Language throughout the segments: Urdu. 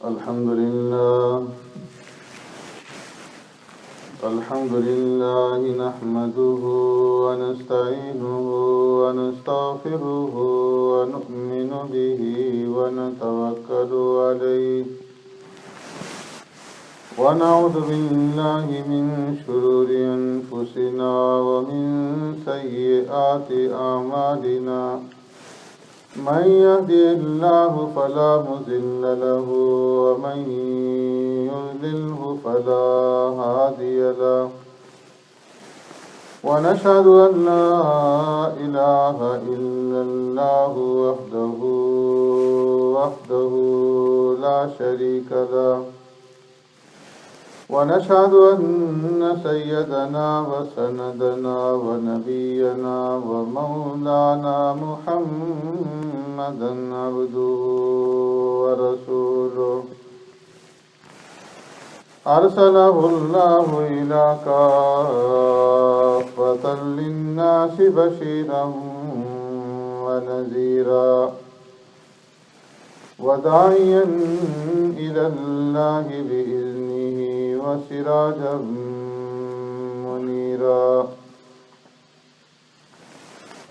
الحمد لله نحمده ونستعينه ونستغفره ونؤمن به ونتوكل عليه ونعوذ بالله من شرور أنفسنا ومن سيئات أعمالنا من يهدي الله فلا مضل له ومن يضلله فلا هادي له ونشهد أن لا إله إلا الله وحده لا شريك له ونشهد أن سيدنا وسندنا ونبينا ومولانا محمدا عبده ورسوله أرسله الله إلى كافة للناس بشيرا ونذيرا وداعيا إلى الله بإذنه وسراجا منيرا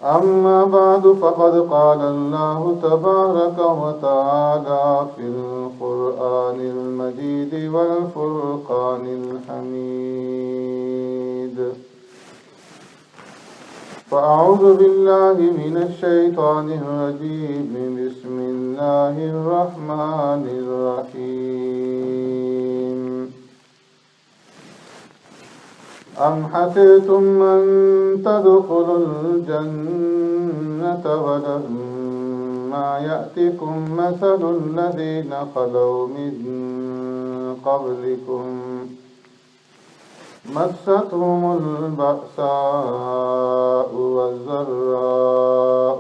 أما بعد فقد قال الله تبارك وتعالى في القرآن المجيد والفرقان الحميد فأعوذ بالله من الشيطان الرجيم بسم الله الرحمن الرحيم أم حسبتم أن تدخلوا الجنة ولما يأتكم مثل الذين خلوا من قبلكم مستهم البأساء والضراء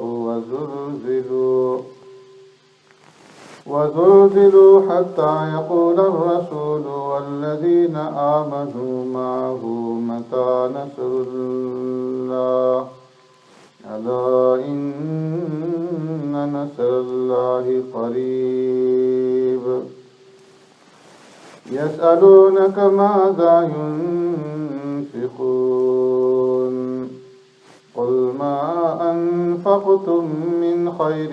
وزلزلوا حتى يقول الرسول والذين آمنوا معه متى نصر الله ألا إن نصر الله قريب يسألونك ماذا ينفقون قل ما أنفقتم من خير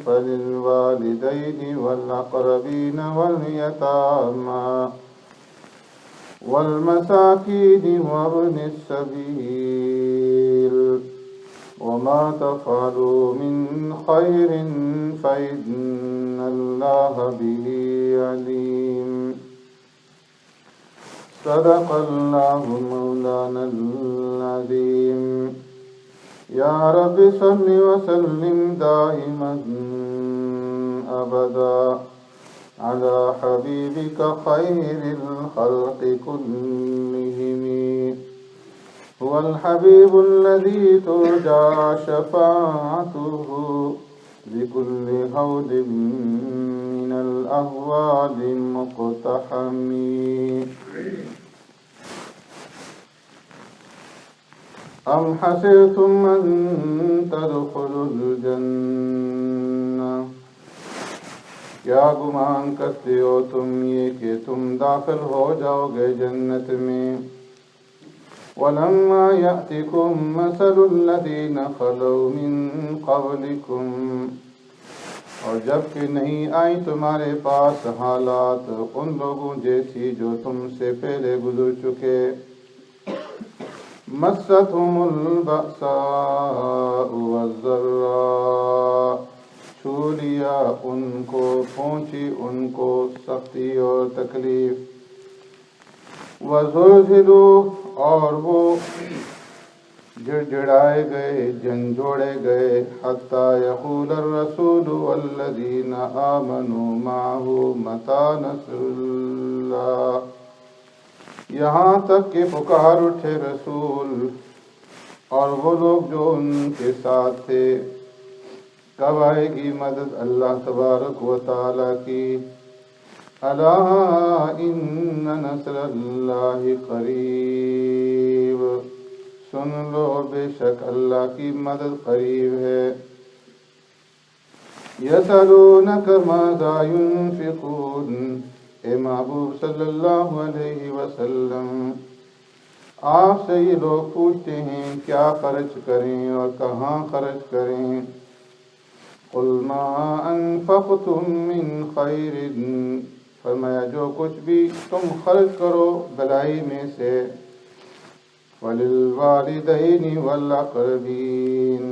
فللوالدين والأقربين واليتامى والمساكين وابن السبيل وما تفعلوا من خير فإن الله به عليم صدق الله مولانا العظيم يا رب صل وسلم دائما أبدا على حبيبك خير الخلق كلهم هو الحبيب الذي ترجى شفاعته بكل هود من الأهوال مقتحم أم حسبتم أن تدخلوا الجنة کیا گمان کرتے ہو تم یہ کہ تم داخل ہو جاؤ گے جنت میں وَلَمَّا يَأْتِكُمْ مَثَلُ الَّذِينَ خَلَوْا مِن قَبْلِكُمْ اور جب کہ نہیں آئی تمہارے پاس حالات ان لوگوں جیسی جو تم سے پہلے گزر چکے مَسَّتْهُمُ الْبَأْسَاءُ وَالضَّرَّاءُ چھو لیا ان کو پہنچی ان کو سختی اور تکلیف وَزُلْزِلُوا اور وہ جڑائے گئے جھنجھوڑے گئے حَتَّى يَقُولَ الرَّسُولُ وَالَّذِينَ آمَنُوا مَعَهُ مَتَى نَصْرُ اللَّهِ یہاں تک کہ پکار اٹھے رسول اور وہ لوگ جو ان کے ساتھ تھے کب آئے گی مدد اللہ تبارک و تعالیٰ کی الا ان نصر اللہ قریب سن لو بے شک اللہ کی مدد قریب ہے یسألونک ماذا ینفقون، اے محبوب صلی اللہ علیہ وسلم آپ سے یہ لوگ پوچھتے ہیں کیا خرچ کریں اور کہاں خرچ کریں۔ قل ما انفقتم من خیر، فرمایا جو کچھ بھی تم خرچ کرو بھلائی میں سے، وَلِلْوَالِدَيْنِ وَالْأَقْرَبِينَ،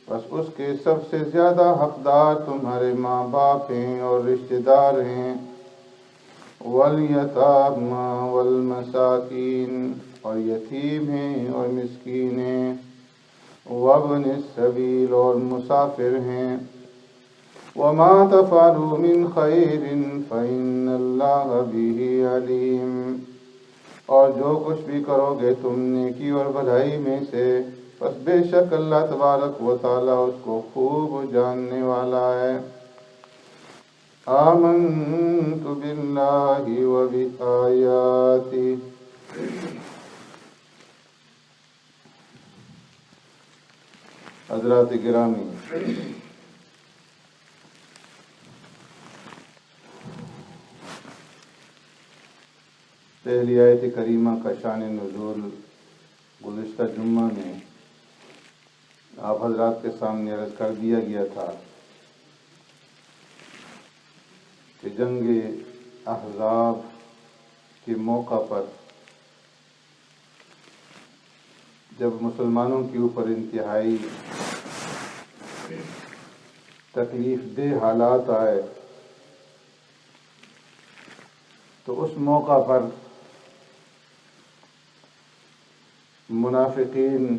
بس اس کے سب سے زیادہ حقدار تمہارے ماں باپ ہیں اور رشتہ دار ہیں، وَالْيَتَامَى وَالْمَسَاكِينَ، اور یتیم ہیں اور مسکین ہیں، وَابْنِ السَّبِيلِ اور مسافر ہیں، وَمَا تَفْعَلُوا مِنْ خَيْرٍ فَإِنَّ اللَّهَ بِهِ عَلِيمٌ، اور جو کچھ بھی کرو گے تم نیکی اور بھلائی میں سے، بس بے شک اللہ تبارک و تعالیٰ اس کو خوب جاننے والا ہے۔ آمنت باللہ و بآیاتہ، حضرات گرامی، پہلی آیت کریمہ کا شان نزول گزشتہ جمعہ میں آپ حضرات کے سامنے عرض کر دیا گیا تھا کہ جنگ احزاب کے موقع پر جب مسلمانوں کے اوپر انتہائی تکلیف دہ حالات آئے تو اس موقع پر منافقین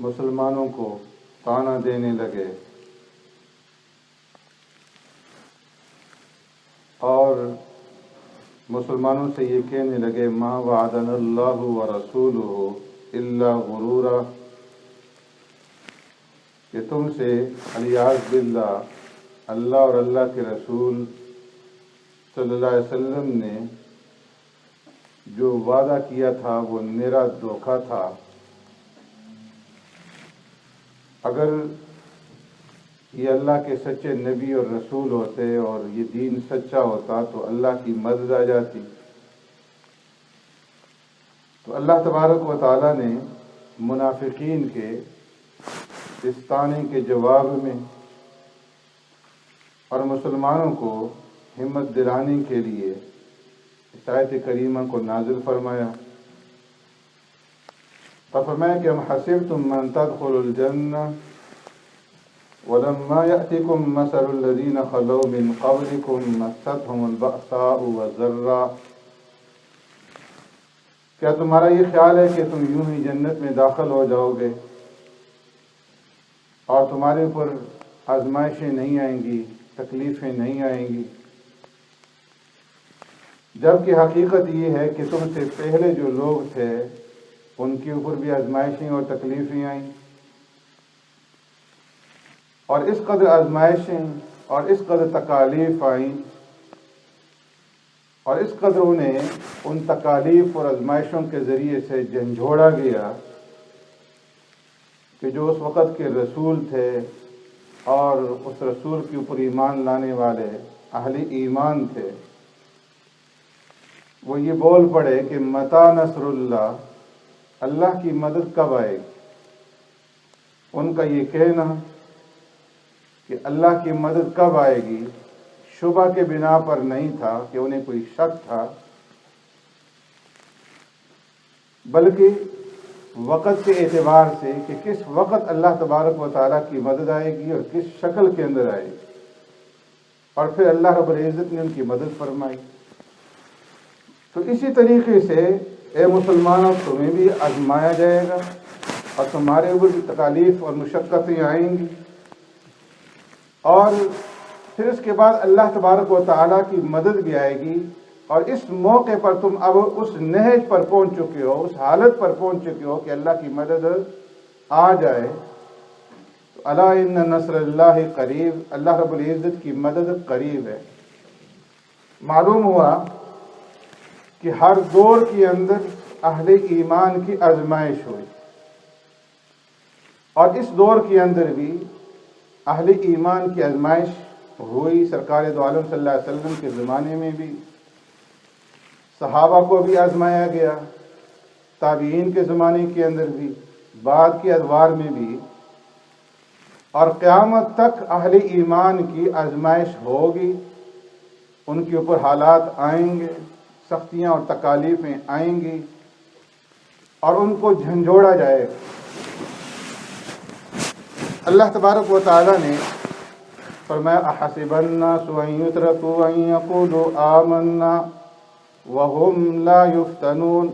مسلمانوں کو طعنہ دینے لگے اور مسلمانوں سے یہ کہنے لگے ما وعدنا اللہ ورسولہ الا غرورا، کہ تم سے علیاذ باللہ اللہ اور اللہ کے رسول صلی اللہ علیہ وسلم نے جو وعدہ کیا تھا وہ نرا دھوکہ تھا۔ اگر یہ اللہ کے سچے نبی اور رسول ہوتے اور یہ دین سچا ہوتا تو اللہ کی مدد آ جاتی۔ تو اللہ تبارک و تعالیٰ نے منافقین کے اس طعنے کے جواب میں اور مسلمانوں کو ہمت دلانے کے لیے اس آیت کریمہ کو نازل فرمایا۔ فرمایا کہ ام حسبتم من تدخلوا الجنہ ولما يأتكم مثل الذين خلوا من قبلكم مستهم البأساء والضراء، کیا تمہارا یہ خیال ہے کہ تم یوں ہی جنت میں داخل ہو جاؤ گے اور تمہارے اوپر آزمائشیں نہیں آئیں گی، تکلیفیں نہیں آئیں گی، جبکہ حقیقت یہ ہے کہ تم سے پہلے جو لوگ تھے ان کے اوپر بھی آزمائشیں اور تکلیفیں آئیں، اور اس قدر آزمائشیں اور اس قدر تکالیف آئیں اور اس قدر انہیں ان تکالیف اور آزمائشوں کے ذریعے سے جھنجھوڑا گیا کہ جو اس وقت کے رسول تھے اور اس رسول کے اوپر ایمان لانے والے اہل ایمان تھے، وہ یہ بول پڑے کہ متی نصر اللہ، اللہ کی مدد کب آئے گی۔ ان کا یہ کہنا کہ اللہ کی مدد کب آئے گی شبہ کے بنا پر نہیں تھا کہ انہیں کوئی شک تھا، بلکہ وقت کے اعتبار سے کہ کس وقت اللہ تبارک و تعالیٰ کی مدد آئے گی اور کس شکل کے اندر آئے گی، اور پھر اللہ رب العزت نے ان کی مدد فرمائی۔ تو اسی طریقے سے اے مسلمانوں، تمہیں بھی آزمایا جائے گا اور تمہارے اوپر بھی تکالیف اور مشقتیں آئیں گی، اور پھر اس کے بعد اللہ تبارک و تعالیٰ کی مدد بھی آئے گی، اور اس موقع پر تم اب اس نہج پر پہنچ چکے ہو، اس حالت پر پہنچ چکے ہو کہ اللہ کی مدد آ جائے۔ تو الا ان نصر اللہ قریب، اللہ رب العزت کی مدد قریب ہے۔ معلوم ہوا کہ ہر دور کے اندر اہل ایمان کی آزمائش ہوئی، اور اس دور کے اندر بھی اہل ایمان کی آزمائش ہوئی. سرکار دو عالم صلی اللہ علیہ وسلم کے زمانے میں بھی صحابہ کو بھی آزمایا گیا, تابعین کے زمانے کے اندر بھی, بعد کے ادوار میں بھی, اور قیامت تک اہل ایمان کی آزمائش ہوگی. ان کے اوپر حالات آئیں گے, سختیاں اور تکالیفیں آئیں گی, اور ان کو جھنجھوڑا جائے گا. اللہ تبارک و تعالی نے فرمایا احسب الناس ان يتركوا ان يقولوا آمنا وهم لا يفتنون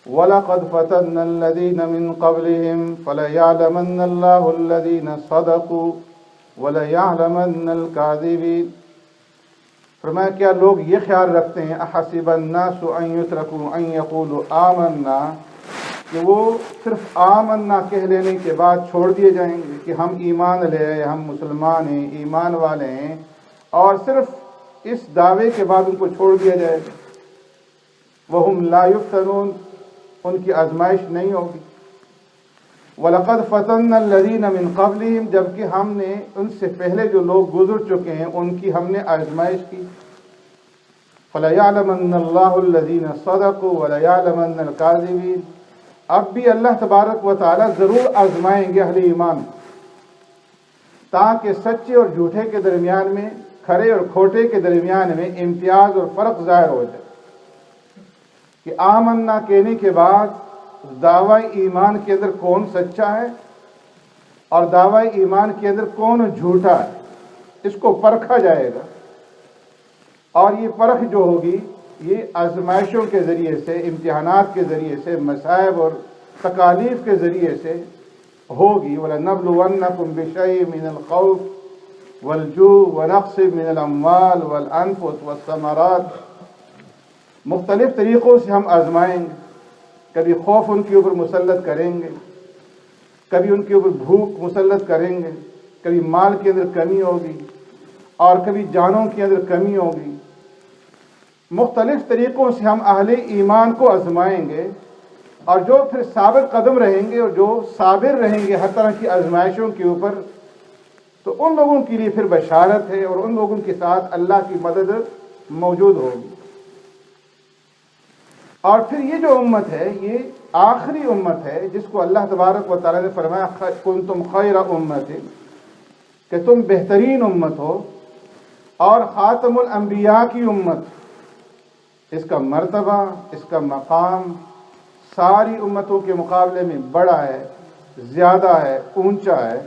وَلَقَدْ فَتَنَّا الَّذِينَ مِنْ قَبْلِهِمْ فَلَيَعْلَمَنَّ اللَّهُ الَّذِينَ صَدَقُوا وَلَيَعْلَمَنَّ الْكَاذِبِينَ. فرمایا کیا لوگ یہ خیال رکھتے ہیں احسب الناس ان يتركوا ان يقولوا آمنا, کہ وہ صرف آمنا کہہ لینے کے بعد چھوڑ دیے جائیں گے کہ ہم ایمان لے آئے, ہم مسلمان ہیں, ایمان والے ہیں, اور صرف اس دعوے کے بعد ان کو چھوڑ دیا جائے گا. وَهُمْ لَا يُفْتَنُونَ, ان کی آزمائش نہیں ہوگی. وَلَقَدْ فَتَنَّا الَّذِينَ مِنْ قَبْلِهِمْ, جبکہ ہم نے ان سے پہلے جو لوگ گزر چکے ہیں ان کی ہم نے آزمائش کی. فَلَيَعْلَمَنَّ اللَّهُ الَّذِينَ صَدَقُوا وَلَيَعْلَمَنَّ الْكَاذِبِينَ. اب بھی اللہ تبارک و تعالی ضرور آزمائیں گے اہل ایمان, تاکہ سچے اور جھوٹے کے درمیان میں, کھرے اور کھوٹے کے درمیان میں امتیاز اور فرق ظاہر ہو جائے کہ آمنا کہنے کے بعد دعوی ایمان کے اندر کون سچا ہے اور دعوی ایمان کے اندر کون جھوٹا ہے. اس کو پرکھا جائے گا, اور یہ پرکھ جو ہوگی یہ آزمائشوں کے ذریعے سے, امتحانات کے ذریعے سے, مصائب اور تکالیف کے ذریعے سے ہوگی. وَلَنَبْلُوَنَّكُمْ بِشَيْءٍ مِّنَ الْخَوْفِ وَالْجُوعِ وَنَقْصٍ مِّنَ الْأَمْوَالِ وَالْأَنفُسِ وَالثَّمَرَاتِ. مختلف طریقوں سے ہم آزمائیں گے. کبھی خوف ان کے اوپر مسلط کریں گے, کبھی ان کے اوپر بھوک مسلط کریں گے, کبھی مال کے اندر کمی ہوگی, اور کبھی جانوں کے اندر کمی ہوگی. مختلف طریقوں سے ہم اہل ایمان کو آزمائیں گے, اور جو پھر ثابت قدم رہیں گے اور جو صابر رہیں گے ہر طرح کی آزمائشوں کے اوپر, تو ان لوگوں کے لیے پھر بشارت ہے, اور ان لوگوں کے ساتھ اللہ کی مدد موجود ہوگی. اور پھر یہ جو امت ہے یہ آخری امت ہے جس کو اللہ تبارک و تعالی نے فرمایا کنتم خیر امت, کہ تم بہترین امت ہو اور خاتم الانبیاء کی امت. اس کا مرتبہ, اس کا مقام ساری امتوں کے مقابلے میں بڑا ہے, زیادہ ہے, اونچا ہے.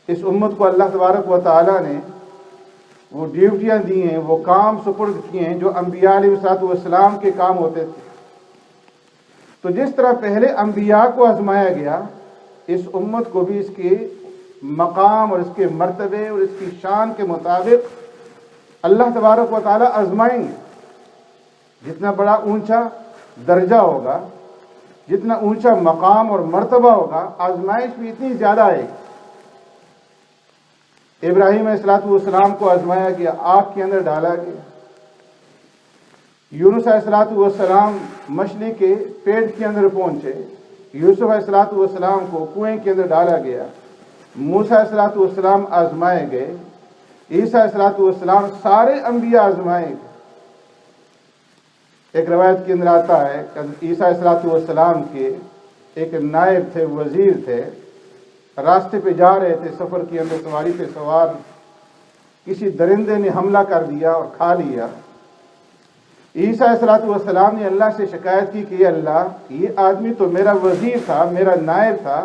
اس امت کو اللہ تبارک و تعالی نے وہ ڈیوٹیاں دی ہیں, وہ کام سپرد کیے ہیں جو انبیاء علیہ السلام کے کام ہوتے تھے. تو جس طرح پہلے انبیاء کو آزمایا گیا, اس امت کو بھی اس کے مقام اور اس کے مرتبے اور اس کی شان کے مطابق اللہ تبارک و تعالی آزمائیں گے. جتنا بڑا اونچا درجہ ہوگا, جتنا اونچا مقام اور مرتبہ ہوگا, آزمائش بھی اتنی زیادہ آئے گی. ابراہیم علیہ السلام کو آزمایا گیا, آگ کے اندر ڈالا گیا. یونس علیہ السلام مچھلی کے پیٹ کے اندر پہنچے. یوسف علیہ السلام کو کنویں کے اندر ڈالا گیا. موسیٰ علیہ السلام آزمائے گئے. عیسیٰ علیہ السلام, سارے انبیاء آزمائے گئے. ایک روایت کے اندر آتا ہے کہ عیسیٰ علیہ السلام کے ایک نائب تھے, وزیر تھے, راستے پہ جا رہے تھے, سفر کے اندر سواری پہ سوار, کسی درندے نے حملہ کر دیا اور کھا لیا. عیسیٰ علیہ السلام نے اللہ سے شکایت کی کہ اللہ, یہ آدمی تو میرا وزیر تھا, میرا نائب تھا,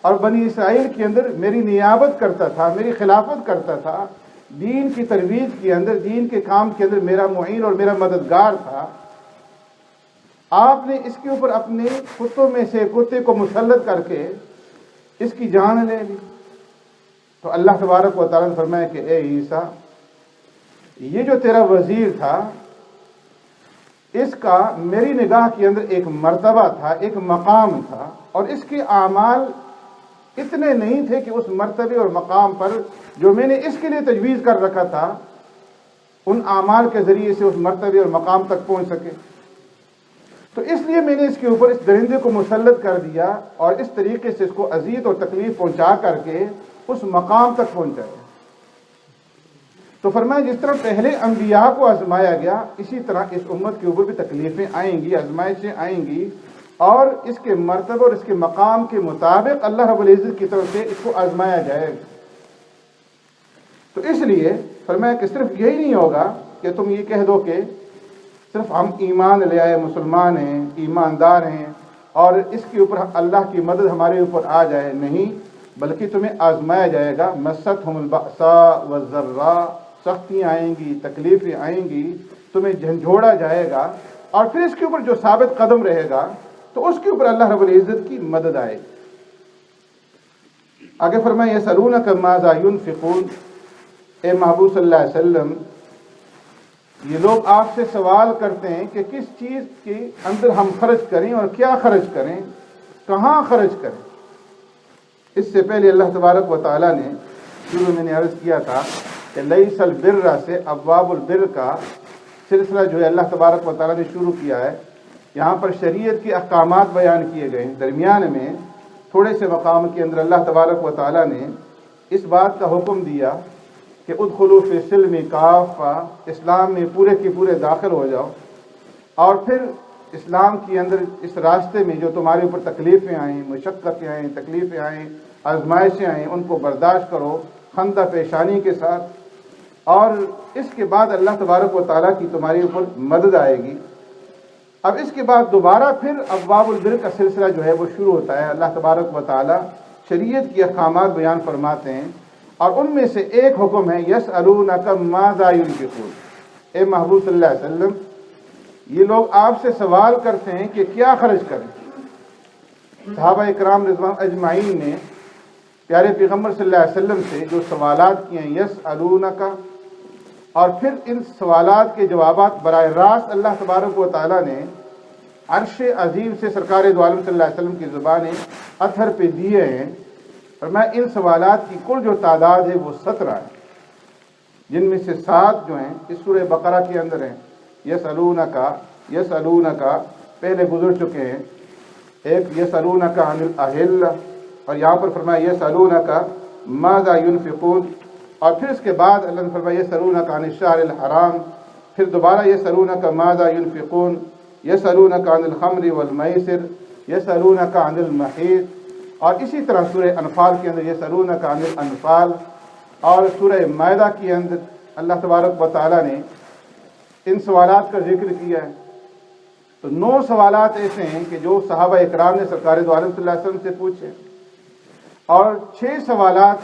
اور بنی اسرائیل کے اندر میری نیابت کرتا تھا, میری خلافت کرتا تھا, دین کی ترویج کے اندر, دین کے کام کے اندر میرا معین اور میرا مددگار تھا. آپ نے اس کے اوپر اپنے کتوں میں سے کتے کو مسلط کر کے اس کی جان لے لی. تو اللہ تبارک و تعالیٰ نے فرمایا کہ اے عیسیٰ, یہ جو تیرا وزیر تھا اس کا میری نگاہ کے اندر ایک مرتبہ تھا, ایک مقام تھا, اور اس کے اعمال اتنے نہیں تھے کہ اس مرتبے اور مقام پر جو میں نے اس کے لیے تجویز کر رکھا تھا ان اعمال کے ذریعے سے اس مرتبے اور مقام تک پہنچ سکے. تو اس لیے میں نے اس کے اوپر اس درندے کو مسلط کر دیا اور اس طریقے سے اس کو اذیت اور تکلیف پہنچا کر کے اس مقام تک پہنچایا۔ تو فرمایا جس طرح پہلے انبیاء کو آزمایا گیا، اسی طرح اس امت کے اوپر بھی تکلیفیں آئیں گی، آزمائشیں آئیں گی، اور اس کے مرتبہ اور اس کے مقام کے مطابق اللہ رب العزت کی طرف سے اس کو آزمایا جائے گا۔ تو اس لیے فرمایا کہ صرف یہی نہیں ہوگا کہ تم یہ کہہ دو کہ صرف ہم ایمان لے آئے، مسلمان ہیں، ایماندار ہیں، اور اس کے اوپر اللہ کی مدد ہمارے اوپر آ جائے، نہیں، بلکہ تمہیں آزمایا جائے گا۔ مستہم البأساء والضراء، سختیاں آئیں گی، تکلیفیں آئیں گی، تمہیں جھنجھوڑا جائے گا، اور پھر اس کے اوپر جو ثابت قدم رہے گا تو اس کے اوپر اللہ رب العزت کی مدد آئے گی۔ آگے فرمایا یسألونک ماذا ينفقون، اے محبوب صلی اللہ علیہ وسلم یہ لوگ آپ سے سوال کرتے ہیں کہ کس چیز کے اندر ہم خرچ کریں اور کیا خرچ کریں، کہاں خرچ کریں۔ اس سے پہلے اللہ تبارک و تعالیٰ نے شروع میں نے عرض کیا تھا کہ لیس البر سے ابواب البر کا سلسلہ جو ہے اللہ تبارک و تعالیٰ نے شروع کیا ہے۔ یہاں پر شریعت کے احکامات بیان کیے گئے ہیں، درمیان میں تھوڑے سے مقام کے اندر اللہ تبارک و تعالیٰ نے اس بات کا حکم دیا کہ ادخلوا فی السلم کافہ، اسلام میں پورے کے پورے داخل ہو جاؤ، اور پھر اسلام کے اندر اس راستے میں جو تمہارے اوپر تکلیفیں آئیں، مشقتیں آئیں، تکلیفیں آئیں، آزمائشیں آئیں، ان کو برداشت کرو خندہ پیشانی کے ساتھ، اور اس کے بعد اللہ تبارک و تعالیٰ کی تمہارے اوپر مدد آئے گی۔ اب اس کے بعد دوبارہ پھر ابواب البر کا سلسلہ جو ہے وہ شروع ہوتا ہے۔ اللہ تبارک و تعالیٰ شریعت کے احکامات بیان فرماتے ہیں، اور ان میں سے ایک حکم ہے یسألونک ماذا ينفقون، اے محبوب صلی اللہ علیہ وسلم یہ لوگ آپ سے سوال کرتے ہیں کہ کیا خرچ کریں۔ صحابہ اکرام رضوان اجمعین نے پیارے پیغمبر صلی اللہ علیہ وسلم سے جو سوالات کیے ہیں یسألونک، اور پھر ان سوالات کے جوابات براہ راست اللہ تبارک و تعالیٰ نے عرش عظیم سے سرکار دو عالم صلی اللہ علیہ وسلم کی زبان اطہر پہ دیے ہیں۔ اور میں ان سوالات کی کل جو تعداد ہے وہ 17 ہے، جن میں سے 7 جو ہیں اس سورہ بقرہ کے اندر ہیں۔ یسألونک پہلے گزر چکے ہیں، ایک یسألونک عن الاہل، اور یہاں پر فرمایا یسألونک ماذا ينفقون، اور پھر اس کے بعد اللہ نے فرمایا یسألونک عن الشہر الحرام، پھر دوبارہ یسألونک ماذا ينفقون، یسألونک عن الخمر والمیسر، یسألونک عن المحیط، اور اسی طرح سورہ انفال کے اندر یسألونک عن الانفال، اور سورہ مائدہ کے اندر اللہ تبارک و تعالیٰ نے ان سوالات کا ذکر کیا ہے۔ تو 9 سوالات ایسے ہیں کہ جو صحابہ اکرام نے سرکار دو عالم صلی اللہ علیہ وسلم سے پوچھے، اور 6 سوالات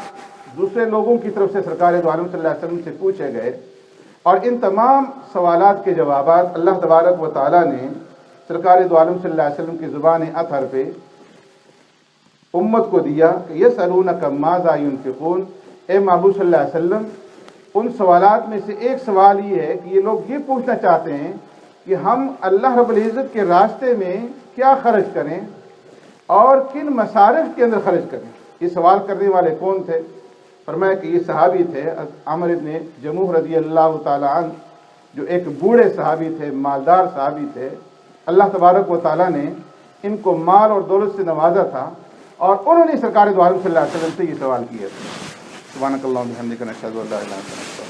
دوسرے لوگوں کی طرف سے سرکار دو عالم صلی اللہ علیہ وسلم سے پوچھے گئے، اور ان تمام سوالات کے جوابات اللہ تبارک و تعالیٰ نے سرکار دو عالم صلی اللہ علیہ وسلم کی زبان اطہر پہ امت کو دیا کہ یسألونک ماذا ينفقون، اے محبوب صلی اللہ علیہ وسلم ان سوالات میں سے ایک سوال یہ ہے کہ یہ لوگ یہ پوچھنا چاہتے ہیں کہ ہم اللہ رب العزت کے راستے میں کیا خرچ کریں اور کن مصارف کے اندر خرچ کریں۔ یہ سوال کرنے والے کون تھے؟ فرمایا کہ یہ صحابی تھے عمر بن جموح رضی اللہ تعالی عنہ، جو ایک بوڑھے صحابی تھے، مالدار صحابی تھے۔ اللہ تبارک و تعالیٰ نے ان کو مال اور دولت سے نوازا تھا، اور انہوں نے سرکار دو عالم صلی اللہ علیہ وسلم سے یہ سوال کیا تھا۔ سبحانک اللہم و بحمدک، نشہد ان لا الہ الا انت،